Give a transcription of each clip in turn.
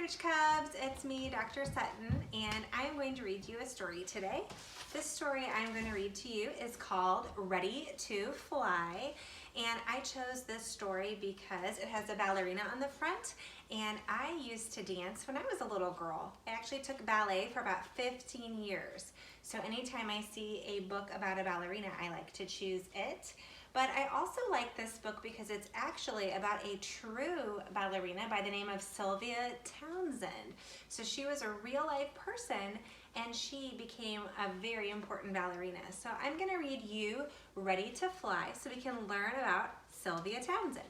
Coach Cubs, it's me, Dr. Sutton, and I'm going to read you a story today. This story I'm going to read to you is called Ready to Fly, and I chose this story because it has a ballerina on the front, and I used to dance when I was a little girl. I actually took ballet for about 15 years, so anytime I see a book about a ballerina, I like to choose it. But I also like this book because it's actually about a true ballerina by the name of Sylvia Townsend. So she was a real life person and she became a very important ballerina. So I'm gonna read you Ready to Fly so we can learn about Sylvia Townsend.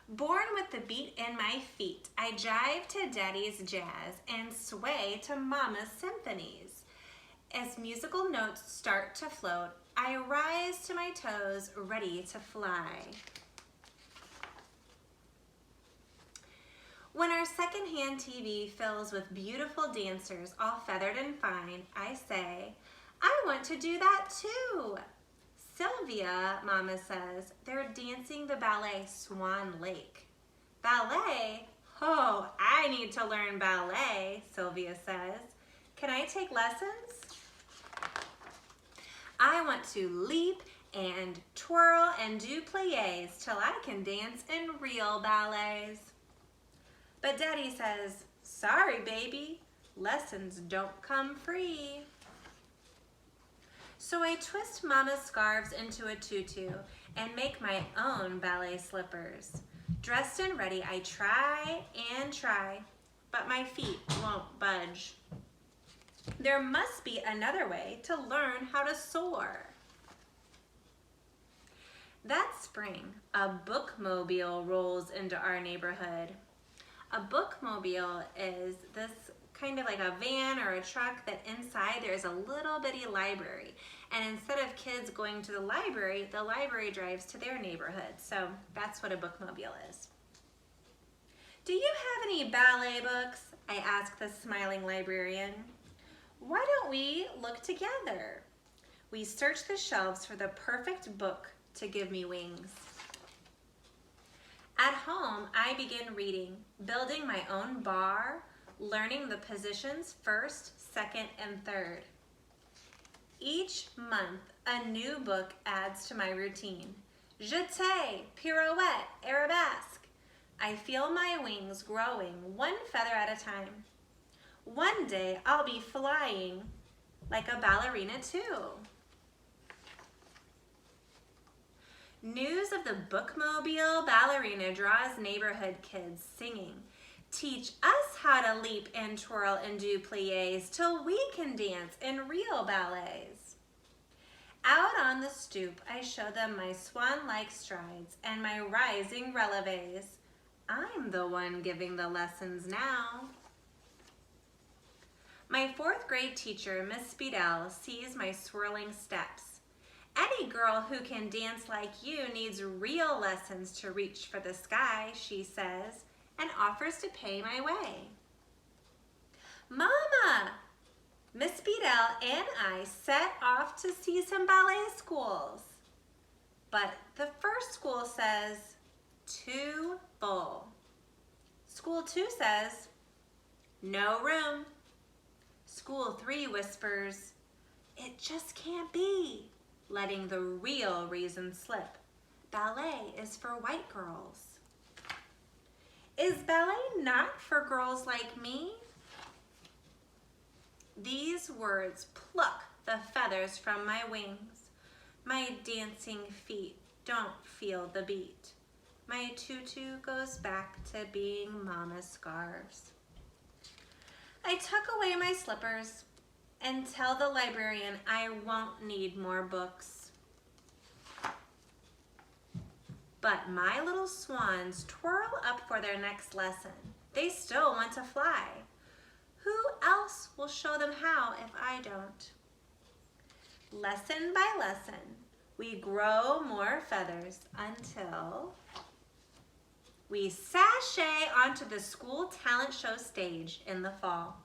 Born with the beat in my feet, I jive to daddy's jazz and sway to mama's symphonies. As musical notes start to float, I rise to my toes, ready to fly. When our secondhand TV fills with beautiful dancers, all feathered and fine, I say, I want to do that too. Sylvia, Mama says, they're dancing the ballet Swan Lake. Ballet? Oh, I need to learn ballet, Sylvia says. Can I take lessons? I want to leap and twirl and do pliés till I can dance in real ballets. But Daddy says, sorry, baby, lessons don't come free. So I twist Mama's scarves into a tutu and make my own ballet slippers. Dressed and ready, I try and try, but my feet won't budge. There must be another way to learn how to soar. That spring, a bookmobile rolls into our neighborhood. A bookmobile is this kind of like a van or a truck that inside there's a little bitty library. And instead of kids going to the library drives to their neighborhood. So that's what a bookmobile is. Do you have any ballet books? I asked the smiling librarian. Why don't we look together? We search the shelves for the perfect book to give me wings. At home, I begin reading, building my own bar, learning the positions first, second, and third. Each month, a new book adds to my routine. Jeté, pirouette, arabesque. I feel my wings growing one feather at a time. One day, I'll be flying like a ballerina too. News of the bookmobile ballerina draws neighborhood kids singing. Teach us how to leap and twirl and do pliés till we can dance in real ballets. Out on the stoop, I show them my swan-like strides and my rising releves. I'm the one giving the lessons now. My fourth grade teacher, Miss Speedell, sees my swirling steps. Any girl who can dance like you needs real lessons to reach for the sky, she says, and offers to pay my way. Mama! Miss Speedell and I set off to see some ballet schools. But the first school says, too full. School 2 says, no room. School 3 whispers, it just can't be, letting the real reason slip. Ballet is for white girls. Is ballet not for girls like me? These words pluck the feathers from my wings. My dancing feet don't feel the beat. My tutu goes back to being Mama's scarves. I tuck away my slippers and tell the librarian I won't need more books. But my little swans twirl up for their next lesson. They still want to fly. Who else will show them how if I don't? Lesson by lesson, we grow more feathers until we sashay onto the school talent show stage in the fall.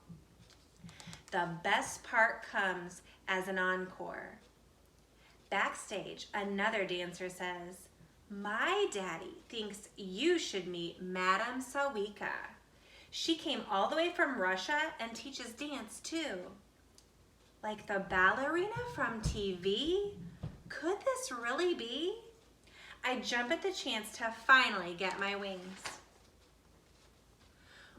The best part comes as an encore. Backstage, another dancer says, My daddy thinks you should meet Madame Sawika. She came all the way from Russia and teaches dance too. Like the ballerina from TV? Could this really be? I jump at the chance to finally get my wings.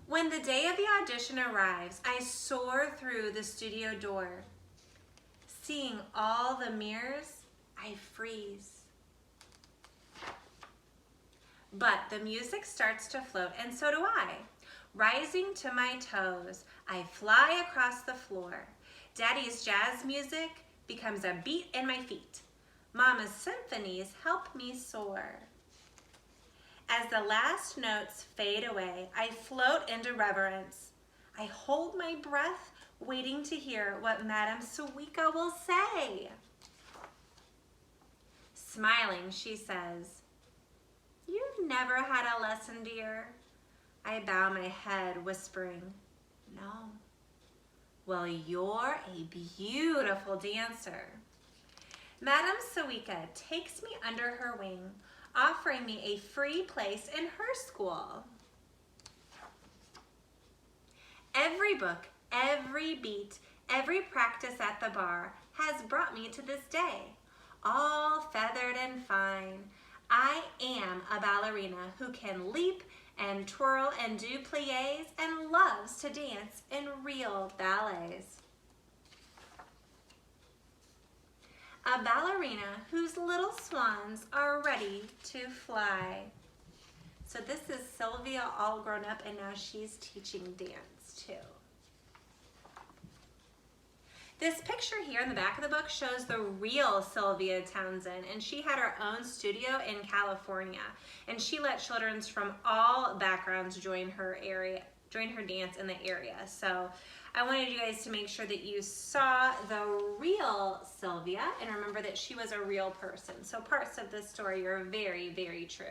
When the day of the audition arrives, I soar through the studio door. Seeing all the mirrors, I freeze. But the music starts to float, and so do I. Rising to my toes, I fly across the floor. Daddy's jazz music becomes a beat in my feet. Mama's symphonies help me soar. As the last notes fade away, I float into reverence. I hold my breath, waiting to hear what Madame Sawika will say. Smiling, she says, "You've never had a lesson, dear." I bow my head, whispering, "No." "Well, you're a beautiful dancer." Madame Sawika takes me under her wing, offering me a free place in her school. Every book, every beat, every practice at the bar has brought me to this day. All feathered and fine, I am a ballerina who can leap and twirl and do pliés and loves to dance in real ballets. A ballerina whose little swans are ready to fly. So this is Sylvia all grown up, and now she's teaching dance too. This picture here in the back of the book shows the real Sylvia Townsend, and she had her own studio in California, and she let children from all backgrounds join her dance in the area. So I wanted you guys to make sure that you saw the real Sylvia and remember that she was a real person. So parts of this story are very, very true.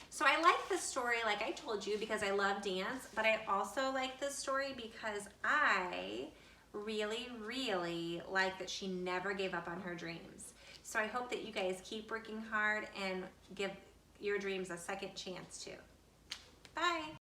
So I like this story, like I told you, because I love dance, but I also like this story because I really, really like that she never gave up on her dreams. So I hope that you guys keep working hard and give your dreams a second chance too. Bye.